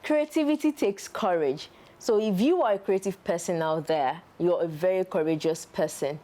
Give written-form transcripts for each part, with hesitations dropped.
Creativity takes courage. So if you are a creative person out there, you're a very courageous person.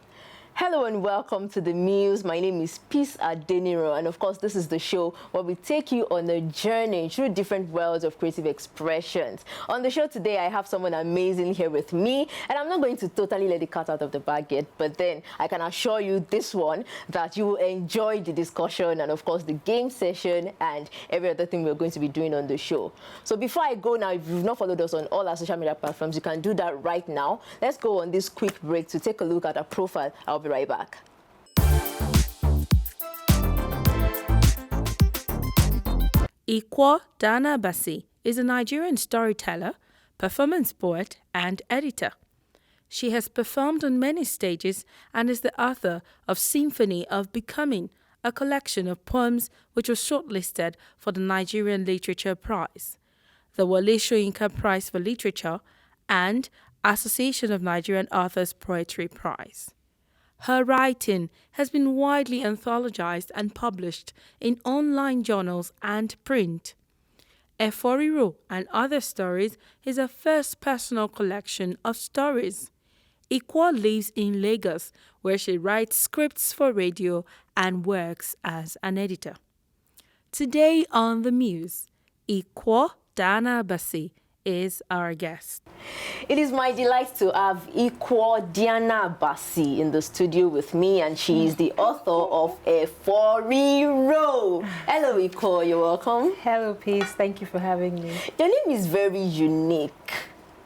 Hello and welcome to the Muse. My name is Peace Adeniro, and of course this is the show where we take you on a journey through different worlds of creative expressions. On the show today I have someone amazing here with me, and I'm not going to totally let the cat out of the bag yet, but then I can assure you this one that you will enjoy the discussion and of course the game session and every other thing we're going to be doing on the show. So before I go now, if you've not followed us on all our social media platforms, you can do that right now. Let's go on this quick break to take a look at our profile. I'll be right back. Iquo Diana-Abasi is a Nigerian storyteller, performance poet, and editor. She has performed on many stages and is the author of Symphony of Becoming, a collection of poems which was shortlisted for the Nigerian Literature Prize, the Wole Soyinka Prize for Literature, and Association of Nigerian Authors Poetry Prize. Her writing has been widely anthologized and published in online journals and print. RIRO and Other Stories is her first personal collection of stories. Iquo lives in Lagos, where she writes scripts for radio and works as an editor. Today on The Muse, Iquo Diana-Abasi is our guest. It is my delight to have Iquo Diana-Abasi in the studio with me, and she is the author of RIRO. Hello, Iquo, you're welcome. Hello, Peace. Thank you for having me. Your name is very unique.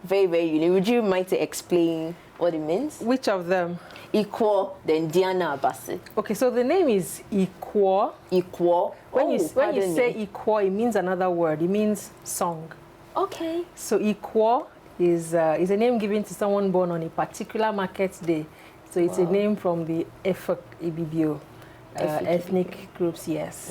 Very, very unique. Would you mind to explain what it means? Which of them? Iquo, then Diana-Abasi. Okay, so the name is Iquo. Iquo. When you say Iquo, it means another word. It means song. Okay. So Iquo is a name given to someone born on a particular market day. So it's a name from the Ibibio ethnic groups, yes.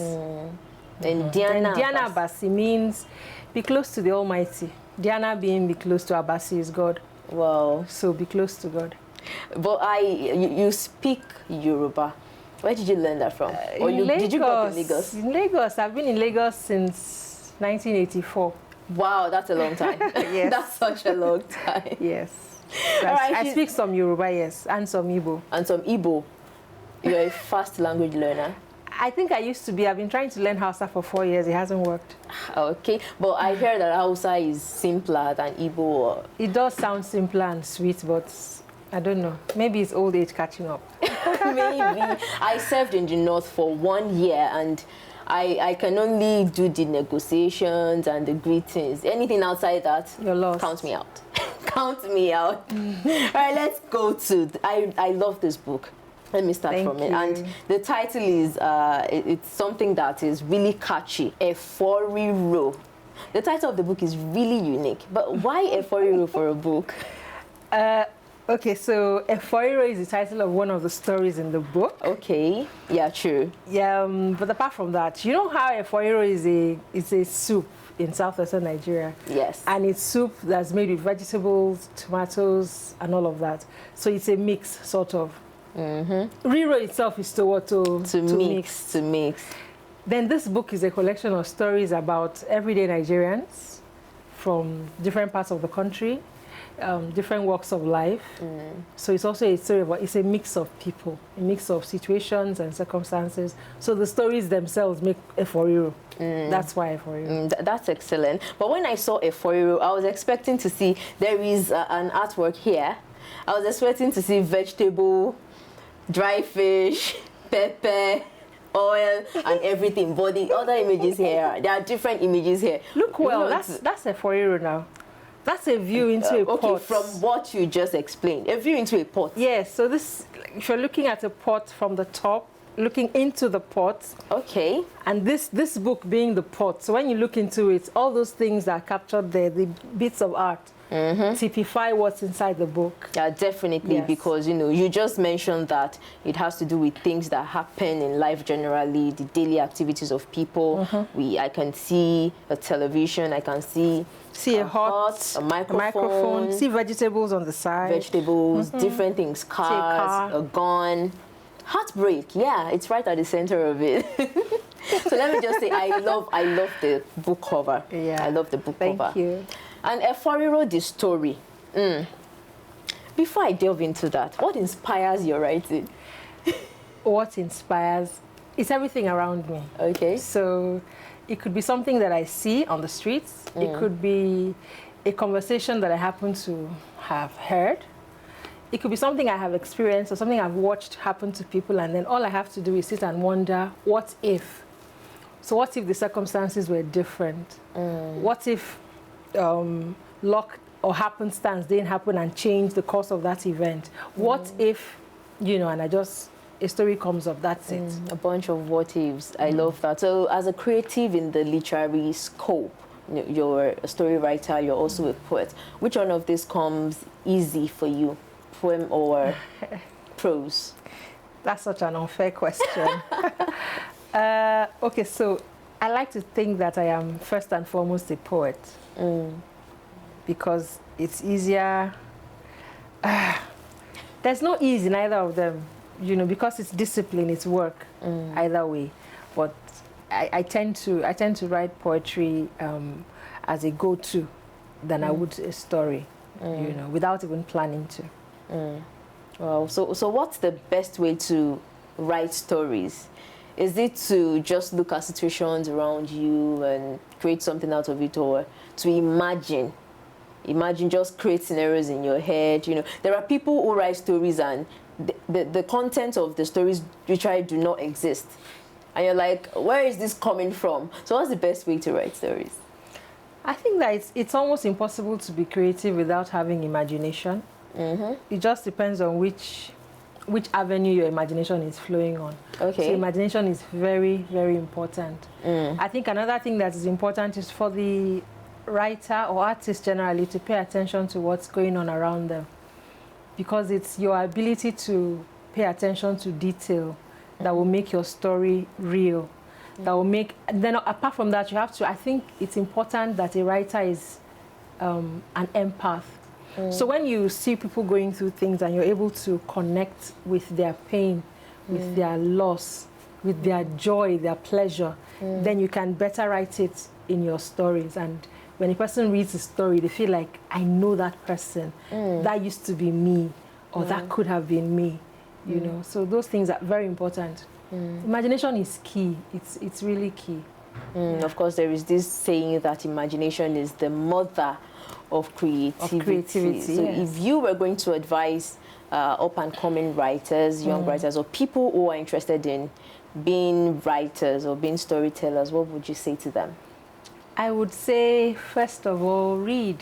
Then Diana-Abasi means be close to the Almighty. Diana being be close to Abasi is God. Wow. So be close to God. But you speak Yoruba. Where did you learn that from? Did you go to Lagos? In Lagos. I've been in Lagos since 1984. Wow, that's a long time. Yes. That's such a long time. Yes. Right, I speak some Yoruba, yes, and some Igbo. And some Igbo. You're a fast language learner. I think I used to be. I've been trying to learn Hausa for 4 years. It hasn't worked. Okay, but I heard that Hausa is simpler than Igbo. It does sound simpler and sweet, but I don't know. Maybe it's old age catching up. Maybe. I served in the north for 1 year, and I can only do the negotiations and the greetings. Anything outside that, you're lost. Count me out. Count me out. All right, let's go to... I love this book. Let me start from it. And the title is, it's something that is really catchy. RIRO. The title of the book is really unique. But why RIRO for a book? Okay, so RIRO is the title of one of the stories in the book. Okay, yeah, true. Yeah, but apart from that, you know how RIRO is a soup in southwestern Nigeria? Yes. And it's soup that's made with vegetables, tomatoes, and all of that. So it's a mix, sort of. RIRO itself is to mix. Then this book is a collection of stories about everyday Nigerians from different parts of the country. Different walks of life. So it's also a story about, it's a mix of people, a mix of situations and circumstances. So the stories themselves make RIRO. That's why RIRO. That's excellent. But when I saw RIRO, I was expecting to see, there is an artwork here. I was expecting to see vegetable, dry fish, pepper, oil, and everything. But the other images here, there are different images here. Look well, that's RIRO now. That's a view into a pot. Okay, from what you just explained, a view into a pot. Yes, so this, if you're looking at a pot from the top, looking into the pot. Okay. And this book being the pot. So when you look into it, all those things that are captured there, the bits of art, typify what's inside the book. Yeah, definitely, yes. Because, you know, you just mentioned that it has to do with things that happen in life generally, the daily activities of people. I can see a television, I can see a hot, a microphone, see vegetables on the side. Vegetables, different things, cars, a gun. Heartbreak, yeah, it's right at the center of it. So let me just say, I love the book cover. Yeah. I love the book cover. Thank you. And RIRO, the story. Before I delve into that, what inspires your writing? What inspires? It's everything around me. Okay. So it could be something that I see on the streets. It could be a conversation that I happen to have heard. It could be something I have experienced or something I've watched happen to people, and then all I have to do is sit and wonder, what if? So what if the circumstances were different? What if luck or happenstance didn't happen and change the course of that event? What if, you know, and a story comes up, that's it. A bunch of what ifs. I love that. So as a creative in the literary scope, you're a story writer, you're also a poet. Which one of these comes easy for you, poem or prose? That's such an unfair question. Okay, so I like to think that I am first and foremost a poet. Because it's easier. There's no ease in either of them, you know, because it's discipline, it's work, either way. But I tend to write poetry as a go-to than I would a story, you know, without even planning to. Wow. So what's the best way to write stories? Is it to just look at situations around you and create something out of it, or to imagine, just create scenarios in your head? You know, there are people who write stories and the content of the stories literally do not exist. And you're like, where is this coming from? So what's the best way to write stories? I think that it's almost impossible to be creative without having imagination. It just depends on which avenue your imagination is flowing on. Okay. So imagination is very, very important. I think another thing that is important is for the writer or artist generally to pay attention to what's going on around them, because it's your ability to pay attention to detail that will make your story real, that will make, then apart from that, you have to, I think it's important that a writer is an empath. So when you see people going through things and you're able to connect with their pain, with their loss, with their joy, their pleasure, then you can better write it in your stories. And when a person reads a story, they feel like, I know that person. That used to be me, or that could have been me. You know, so those things are very important. Imagination is key. It's really key. Of course, there is this saying that imagination is the mother of creativity. So yes. If you were going to advise up-and-coming writers, young writers, or people who are interested in being writers or being storytellers, what would you say to them? I would say, first of all, read.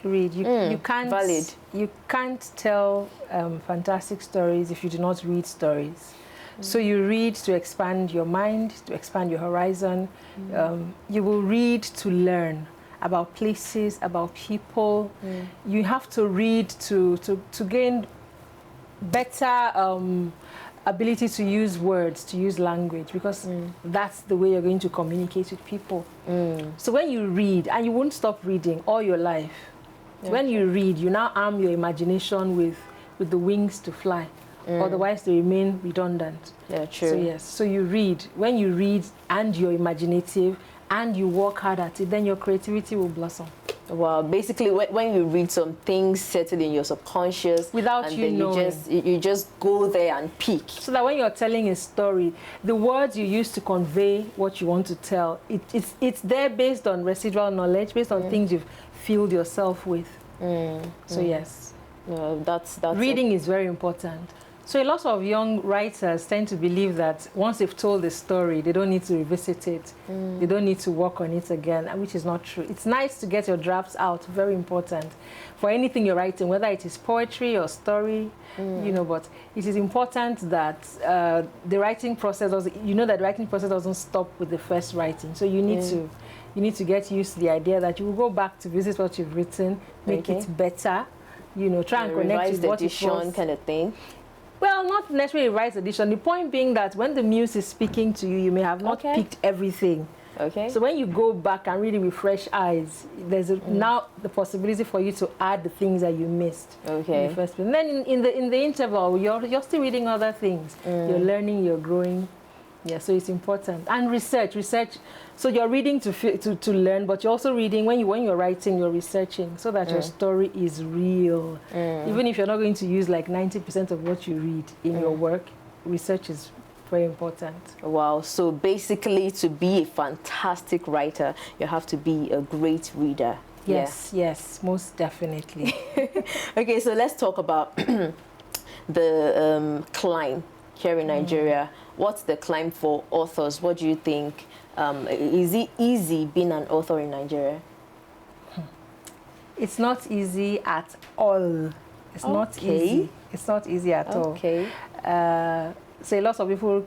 Read. You can't. Valid. You can't tell fantastic stories if you do not read stories. So you read to expand your mind, to expand your horizon. You will read to learn about places, about people. You have to read to gain better ability to use words, to use language, because that's the way you're going to communicate with people. So when you read, and you won't stop reading all your life, when you read, you now arm your imagination with the wings to fly. Otherwise, they remain redundant. Yeah, true. So yes, so you read. When you read and you're imaginative and you work hard at it, then your creativity will blossom. Well, basically, when you read some things settled in your subconscious, without and you then knowing, you just go there and peek. So that when you're telling a story, the words you use to convey what you want to tell, it's there based on residual knowledge, based on things you've filled yourself with. So yes, that's reading is very important. So a lot of young writers tend to believe that once they've told the story, they don't need to revisit it. They don't need to work on it again, which is not true. It's nice to get your drafts out, very important. For anything you're writing, whether it is poetry or story, you know, but it is important that the writing process, that the writing process doesn't stop with the first writing. So you need to get used to the idea that you will go back to visit what you've written, make it better, you know, try and connect with what it was. Kind of thing. Well, not necessarily revised edition. The point being that when the muse is speaking to you, you may have not picked everything. Okay. So when you go back and read it with fresh eyes, there's now the possibility for you to add the things that you missed. Okay. In the first place. And then in the interval, you're still reading other things. You're learning, you're growing. Yeah, so it's important. And research. So you're reading to learn, but you're also reading when you're writing, you're researching so that your story is real. Even if you're not going to use like 90% of what you read in your work, research is very important. Wow. So basically, to be a fantastic writer, you have to be a great reader. Yes, yes, most definitely. Okay, so let's talk about the climb here in Nigeria. What's the climb for authors? What do you think? Is it easy being an author in Nigeria? It's not easy at all. It's not easy. It's not easy at all. Okay. So a lot of people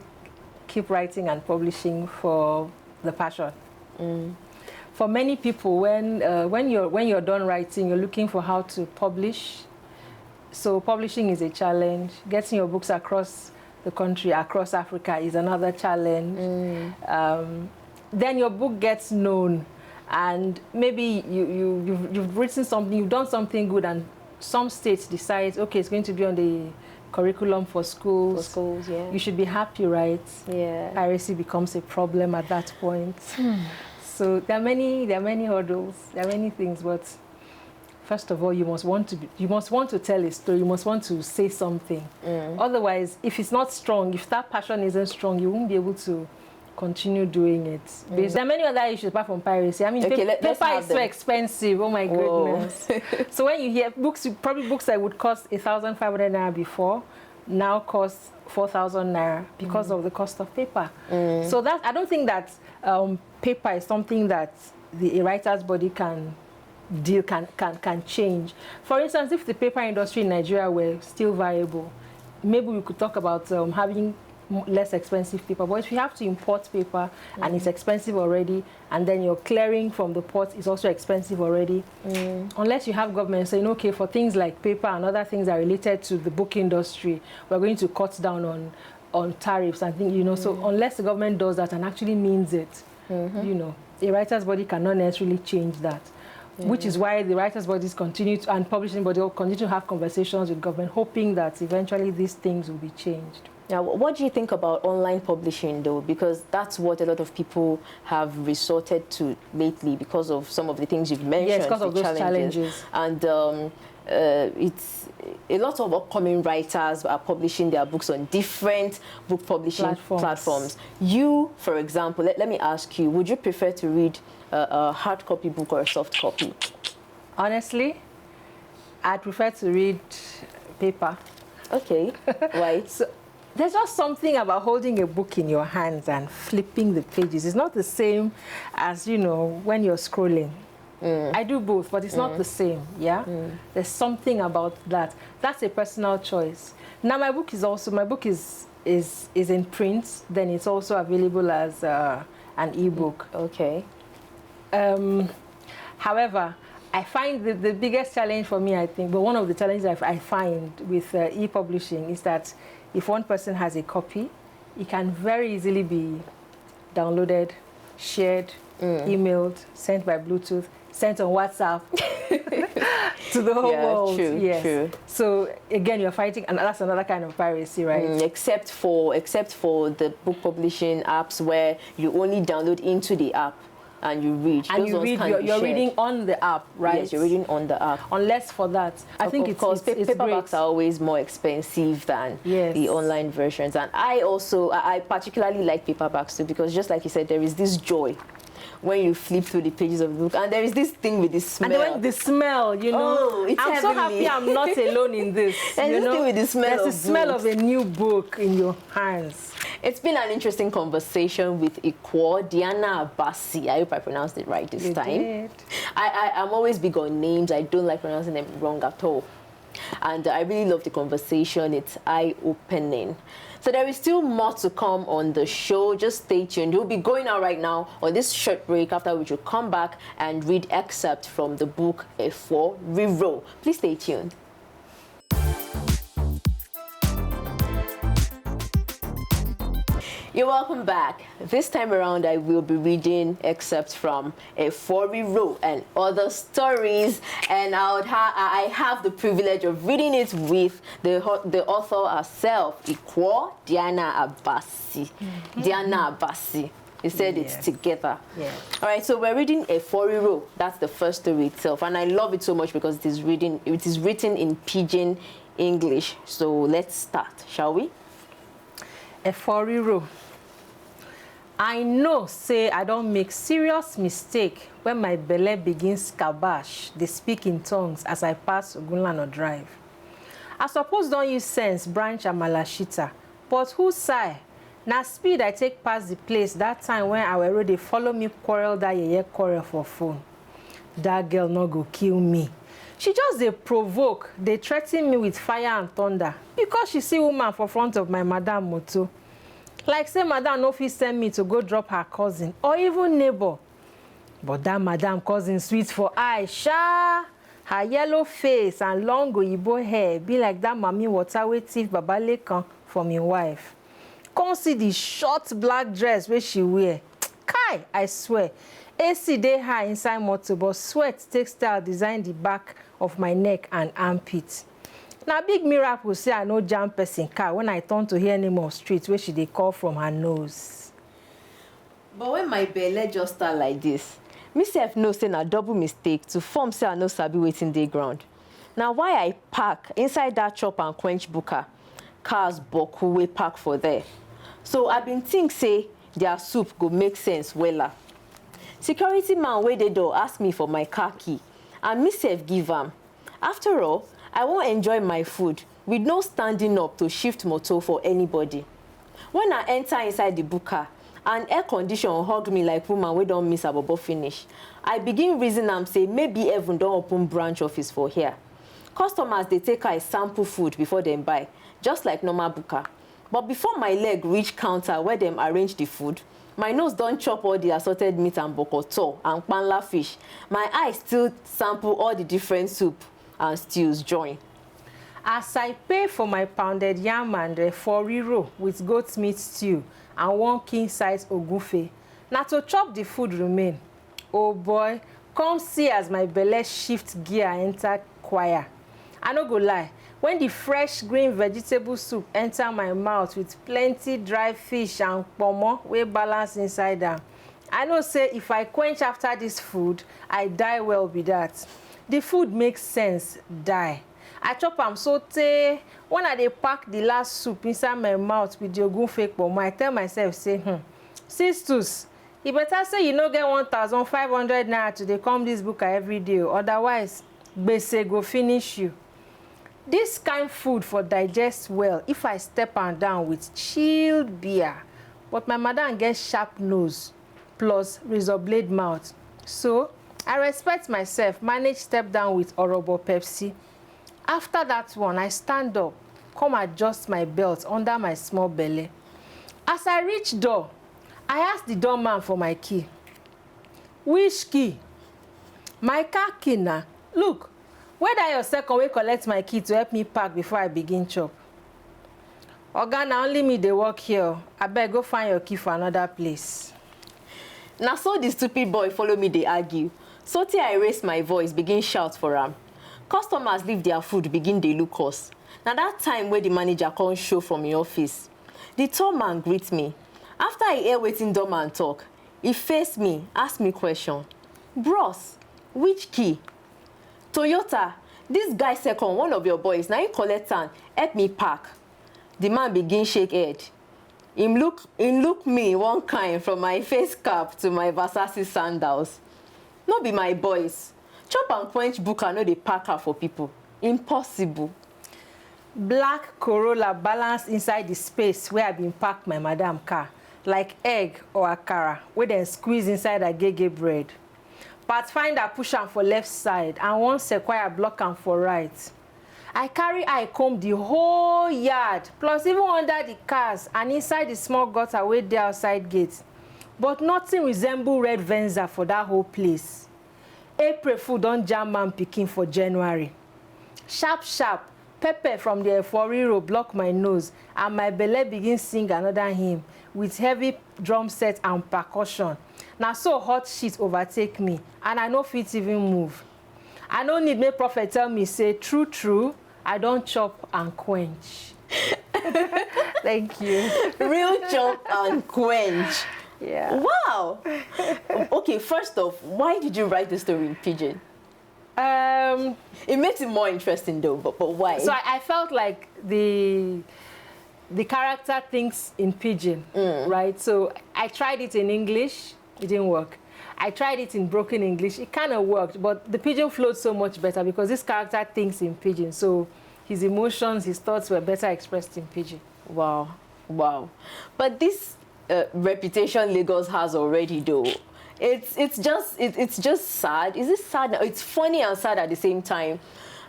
keep writing and publishing for the passion. For many people, when you're done writing, you're looking for how to publish. So publishing is a challenge. Getting your books across the country, across Africa, is another challenge. Then your book gets known, and maybe you've written something, you've done something good, and some states decide, okay, it's going to be on the curriculum for schools. For schools, yeah. You should be happy, right? Yeah. Piracy becomes a problem at that point. So there are many hurdles, there are many things, but first of all, you must want to tell a story. You must want to say something. Otherwise, if it's not strong, if that passion isn't strong, you won't be able to continue doing it. There are many other issues apart from piracy. I mean, paper is so expensive. Oh my goodness! So when you hear books, probably books that would cost 1,500 naira before, now cost 4,000 naira because of the cost of paper. So that I don't think that paper is something that a writer's body can change. For instance, if the paper industry in Nigeria were still viable, maybe we could talk about having less expensive paper. But if you have to import paper and it's expensive already, and then your clearing from the port is also expensive already, unless you have government saying, okay, for things like paper and other things that are related to the book industry, we're going to cut down on tariffs and things, you know. So unless the government does that and actually means it, you know, a writer's body cannot necessarily change that. Which is why the writers' bodies continue to, and publishing bodies will continue to have conversations with government, hoping that eventually these things will be changed. Now, what do you think about online publishing, though? Because that's what a lot of people have resorted to lately because of some of the things you've mentioned. Yes, because of those challenges. And it's a lot of upcoming writers are publishing their books on different book publishing platforms. You, for example, let me ask you, would you prefer to read a hard copy book or a soft copy? Honestly, I'd prefer to read paper. Okay, why? So, there's just something about holding a book in your hands and flipping the pages. It's not the same as, you know, when you're scrolling. I do both, but it's not the same, yeah? There's something about that. That's a personal choice. Now, my book is in print, then it's also available as an ebook. Okay. However, I find the biggest challenge for me, I think, but one of the challenges I find with e-publishing is that if one person has a copy, it can very easily be downloaded, shared, emailed, sent by Bluetooth, sent on WhatsApp to the whole world. True, true. So again, you're fighting, and that's another kind of piracy, right? Except for the book publishing apps where you only download into the app and you read. And you're reading on the app, right? Yes, you're reading on the app. Unless for that, I think of course, paperbacks are always more expensive than the online versions. And I particularly like paperbacks too, because just like you said, there is this joy when you flip through the pages of the book, and there is this thing with the smell. And then the smell, you know. It's I'm so happy I'm not alone in this. There's this thing with the smell. There's the smell of a new book in your hands. It's been an interesting conversation with Iquo, Diana-Abasi. I hope I pronounced it right this time. Did. I'm always big on names. I don't like pronouncing them wrong at all. And I really love the conversation. It's eye-opening. So there is still more to come on the show. Just stay tuned. We'll be going out right now on this short break, after which we'll come back and read excerpt from the book for RIRO. Please stay tuned. You're welcome back. This time around, I will be reading excerpts from RIRO and other stories, and I have the privilege of reading it with the author herself, Iquo, Diana-Abasi. Diana-Abasi. He said it's together. Yeah. All right, so we're reading RIRO. That's the first story itself, and I love it so much because it is written in Pidgin English. So let's start, shall we? RIRO. I know, say I don't make serious mistake when my belly begins kabash. They speak in tongues as I pass Ogunlano Drive. I suppose don't use sense branch Amalashita, but who say? Na speed I take past the place that time when I were they follow me quarrel that yeye quarrel for phone. That girl no go kill me. She just they provoke, they threaten me with fire and thunder because she see woman for front of my madam moto. Like say madam no fit send me to go drop her cousin or even neighbor. But that madam cousin sweet for eye, sha. Her yellow face and long oyibo hair be like that mommy water wey thief Babalekan from him wife. Come see the short black dress where she wear. Kai, I swear. AC dey high inside motor, but sweat takes style design the back of my neck and armpit. Now big miracle say I no jam person car when I turn to hear name of street where she dey call from her nose. But when my belly just start like this, me sef know say na double mistake to form say I no sabi wetin dey ground. Now why I park inside that chop and quench buka, cars boku wey park for there. So I been think say their soup go make sense wella. Security man wey dey door ask me for my car key and me sef give am. After all, I won't enjoy my food with no standing up to shift motor for anybody. When I enter inside the buka, an air condition hug me like woman wey don't miss abobo finish. I begin reason am say maybe Evan don't open branch office for here. Customers they take a sample food before them buy, just like normal buka. But before my leg reach counter where them arrange the food, my nose don't chop all the assorted meat and bokoto and panla fish. My eyes still sample all the different soup and stews join. As I pay for my pounded yam and RIRO with goat meat stew and one king-size ogufe, now to chop the food remain. Oh boy, come see as my belly shift gear enter choir. I no go lie, when the fresh green vegetable soup enter my mouth with plenty dry fish and pomo wey balance inside am, I know say if I quench after this food, I die well with that. The food makes sense, die. I chop am so tey when I dey pack the last soup inside my mouth with the ogunfe pomo, I tell myself say, sisters, you better say you no get 1,500 naira to dey come this buka every day, otherwise gbese go finish you. This kind food for digest well if I step am down with chilled beer, but my madam get sharp nose plus razor blade mouth, so I respect myself, manage step down with Orobo Pepsi. After that one, I stand up, come adjust my belt under my small belly. As I reach door, I ask the doorman for my key. Which key? My car key na. Look, where that your second way collect my key to help me park before I begin chop? Oga, na only me dey work here. Abeg go find your key for another place. Now so the stupid boy follow me dey argue. So till I raise my voice, begin shout for am. Customers leave their food, begin dey look us. Now that time where the manager come show from your office, the tall man greet me. After I hear wetin doorman talk, he face me, ask me question. Bros, which key? Toyota, this guy second, one of your boys, now he collect am, help me park. The man begin shake head. Him look me one kind from my face cap to my Versace sandals. No be my boys. Chop and quench buka no dey pack her for people. Impossible. Black Corolla balance inside the space where I been park my madam car, like egg or akara, where then squeeze inside a gege bread. Pathfinder push am for left side and one Sequoia block am for right. I carry eye comb the whole yard, plus even under the cars and inside the small gutter wey dey outside gate. But nothing resemble red Venza for that whole place. April fool don jam man pikin for January. Sharp, pepper from the RIRO block my nose and my belly begin sing another hymn with heavy drum set and percussion. Now so hot shit overtake me, and I no fit even move. I no need make prophet tell me, say, true, true, I don't chop and quench. Thank you. Real chop and quench. Yeah. Wow. Okay, first off, why did you write the story in Pidgin? It makes it more interesting though, but why? So I felt like the character thinks in Pidgin, right? So I tried it in English, it didn't work. I tried it in broken English, it kind of worked, but the Pidgin flowed so much better because this character thinks in Pidgin. So his emotions, his thoughts were better expressed in Pidgin. Wow, wow. But this reputation Lagos has already though, it's just sad. Is it sad? It's funny and sad at the same time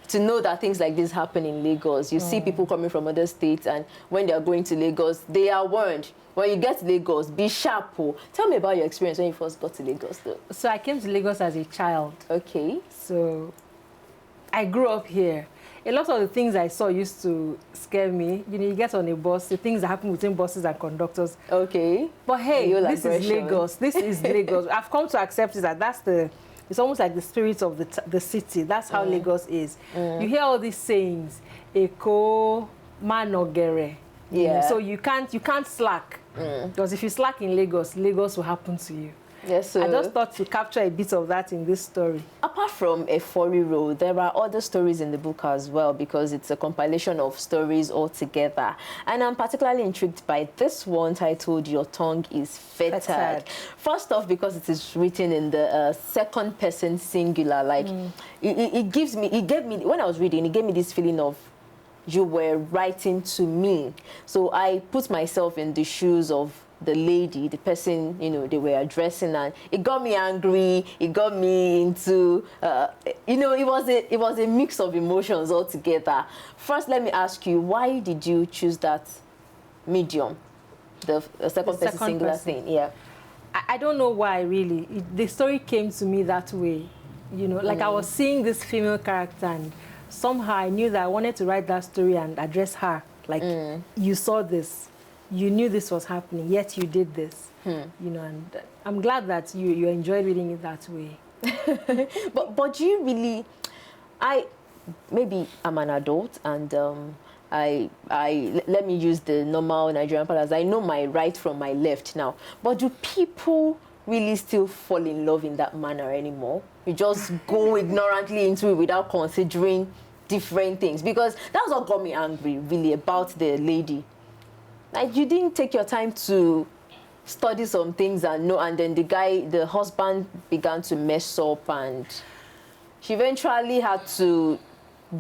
to know that things like this happen in Lagos. You see people coming from other states, and when they are going to Lagos, they are warned. When you get to Lagos, be sharp. Tell me about your experience when you first got to Lagos though. So I came to Lagos as a child. Okay. So I grew up here. A lot of the things I saw used to scare me. You know, you get on a bus, the things that happen between buses and conductors. Okay. But hey, this is Lagos. This is Lagos. I've come to accept it that it's almost like the spirit of the city. That's how Lagos is. You hear all these sayings, Iquo, manogere. Yeah. So you can't slack. Because if you slack in Lagos, Lagos will happen to you. Yes, sir. I just thought to capture a bit of that in this story. Apart from RIRO, there are other stories in the book as well, because it's a compilation of stories all together. And I'm particularly intrigued by this one titled Your Tongue is Fettered. First off, because it is written in the second person singular. Like, it gave me, when I was reading, it gave me this feeling of you were writing to me. So I put myself in the shoes of the lady, the person, you know, they were addressing, and it got me angry, it got me into, you know, it was a mix of emotions altogether. First, let me ask you, why did you choose that medium, the second person singular thing? Yeah. I don't know why, really. The story came to me that way. You know, like I was seeing this female character, and somehow I knew that I wanted to write that story and address her. Like, you saw this. You knew this was happening, yet you did this. You know, and I'm glad that you enjoyed reading it that way. but do you really? Maybe I'm an adult, and let me use the normal Nigerian parlance. I know my right from my left now. But do people really still fall in love in that manner anymore? You just go ignorantly into it without considering different things? Because that's what got me angry, really, about the lady. Like, you didn't take your time to study some things and know, and then the husband began to mess up, and she eventually had to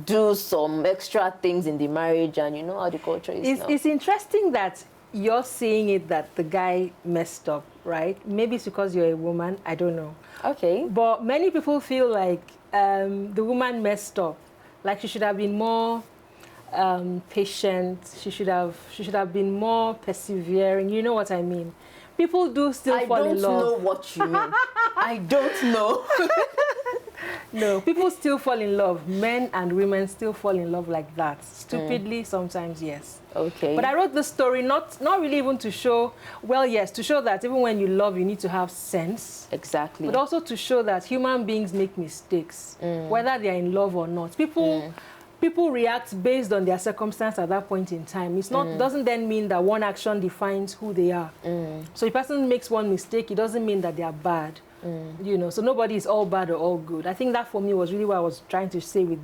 do some extra things in the marriage, and you know how the culture is now. It's interesting that you're seeing it that the guy messed up, right? Maybe it's because you're a woman, I don't know. Okay. But many people feel like the woman messed up. Like she should have been more patient. She should have been more persevering. You know what I mean? People do still fall in love. I don't know what you mean. I don't know. No, people still fall in love. Men and women still fall in love like that. Stupidly, sometimes, yes. Okay. But I wrote the story not really even to show, well, yes, to show that even when you love, you need to have sense. Exactly. But also to show that human beings make mistakes, whether they're in love or not. People react based on their circumstance at that point in time. It's not doesn't then mean that one action defines who they are. So if a person makes one mistake, it doesn't mean that they are bad. You know, so nobody is all bad or all good. I think that for me was really what I was trying to say with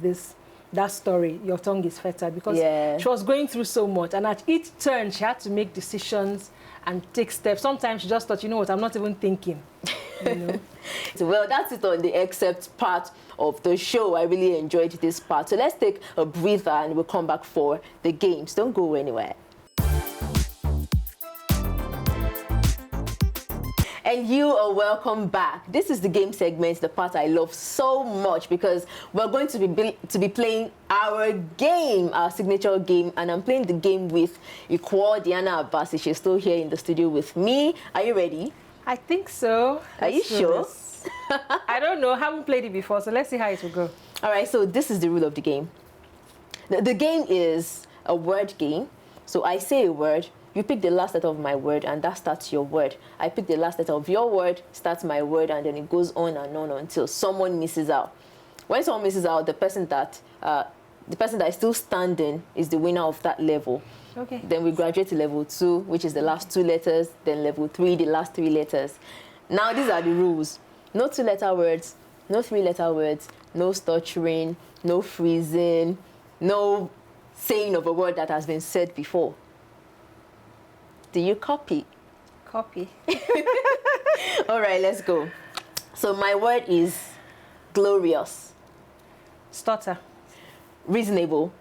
that story, Your Tongue is Fettered, because she was going through so much, and at each turn she had to make decisions and take steps. Sometimes she just thought, you know what, I'm not even thinking. You know? Well, that's it on the excerpt part of the show. I really enjoyed this part. So let's take a breather and we'll come back for the games. Don't go anywhere. And you are welcome back. This is the game segment, the part I love so much, because we're going to be playing our game, our signature game, and I'm playing the game with Iquo, Diana-Abasi. She's still here in the studio with me. Are you ready? I think so. Are you sure? I don't know. I haven't played it before, so let's see how it will go. All right, so this is the rule of the game. The game is a word game. So I say a word, You pick the last letter of my word, and that starts your word. I pick the last letter of your word, starts my word, and then it goes on and on until someone misses out. When someone misses out, the person that is still standing is the winner of that level. Okay. Then we graduate to level 2, which is the last 2 letters. Then level 3, the last 3 letters. Now these are the rules. No 2-letter words, no 3-letter words, no stuttering, no freezing, no saying of a word that has been said before. Do you copy? Copy. All right, let's go. So my word is glorious. Stutter. Reasonable.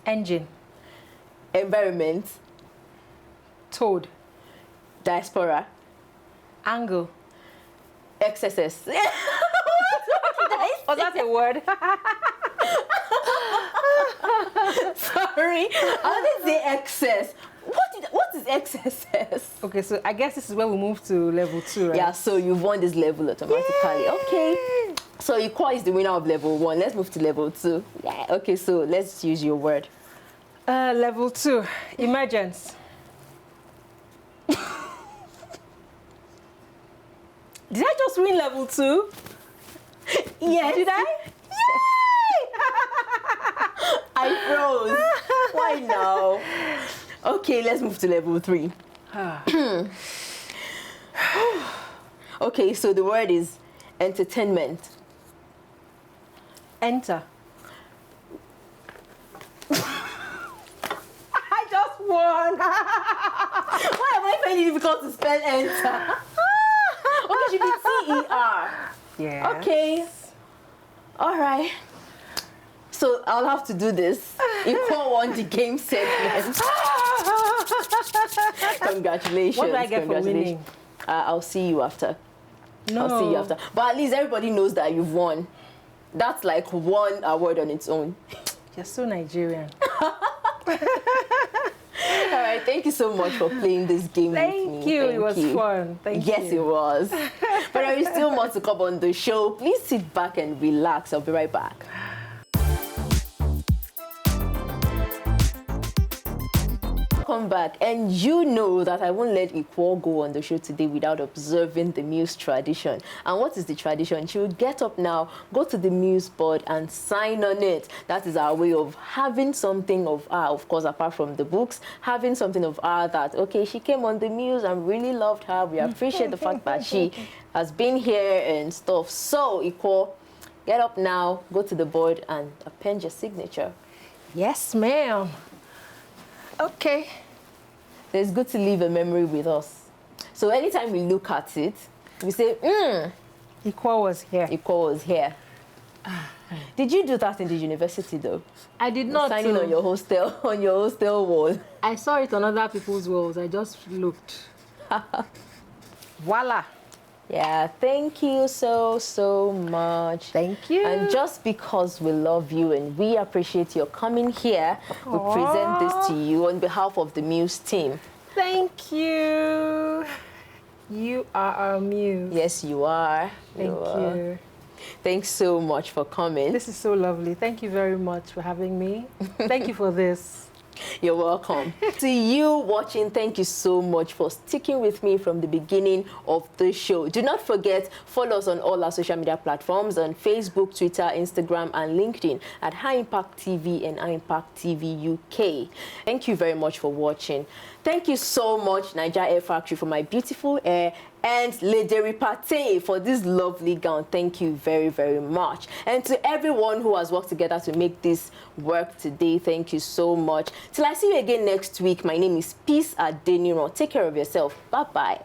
Engine. Environment. Toad. Diaspora. Angle. Excesses. Oh, that's a word. Sorry, I didn't say excess. What is excesses? Okay, so I guess this is where we move to level 2, right? Yeah, so you've won this level automatically. Yay! Okay. So Iquo is the winner of level 1. Let's move to level 2. Yeah. Okay, so let's use your word. Level 2, emergence. Did I just win level 2? Yes. Did I? Yay! I froze. Why now? Okay, let's move to level 3. Okay, so the word is entertainment. Enter. I just won. Why am I finding it difficult to spell enter? Okay, it should be T-E-R. Yeah. Okay. All right. So I'll have to do this. Iquo won the game segment. Congratulations. What do I get for winning? I'll see you after. No. I'll see you after. But at least everybody knows that you've won. That's like one award on its own. You're so Nigerian. All right, thank you so much for playing this game with me. Thank you. It was fun. Thank you. Yes, it was. But there is still more to come on the show. Please sit back and relax. I'll be right back. Welcome back, and you know that I won't let Iquo go on the show today without observing the Muse tradition. And what is the tradition? She will get up now, go to the Muse board and sign on it. That is our way of having something of her, of course, apart from the books, having something of her that, okay, she came on the Muse and really loved her. We appreciate the fact that she has been here and stuff. So, Iquo, get up now, go to the board and append your signature. Yes, ma'am. Okay. It's good to leave a memory with us. So anytime we look at it, we say, Iquo was here. Iquo was here. Did you do that in the university though? I did not. Signing on your hostel wall. I saw it on other people's walls. I just looked. Voila. Yeah, thank you so much. Thank you. And just because we love you and we appreciate your coming here, we present this to you on behalf of the Muse team. Thank you. You are our Muse. Yes, you are. Thank you. Thanks so much for coming. This is so lovely. Thank you very much for having me. Thank you for this. You're welcome. To you watching, thank you so much for sticking with me from the beginning of the show. Do not forget, follow us on all our social media platforms on Facebook, Twitter, Instagram, and LinkedIn at ImpactTV and ImpactTV UK. Thank you very much for watching. Thank you so much, Niger Air Factory, for my beautiful hair, and Lady Ripate for this lovely gown. Thank you very, very much. And to everyone who has worked together to make this work today, thank you so much. Till I see you again next week, my name is Peace Adeniro. Take care of yourself. Bye-bye.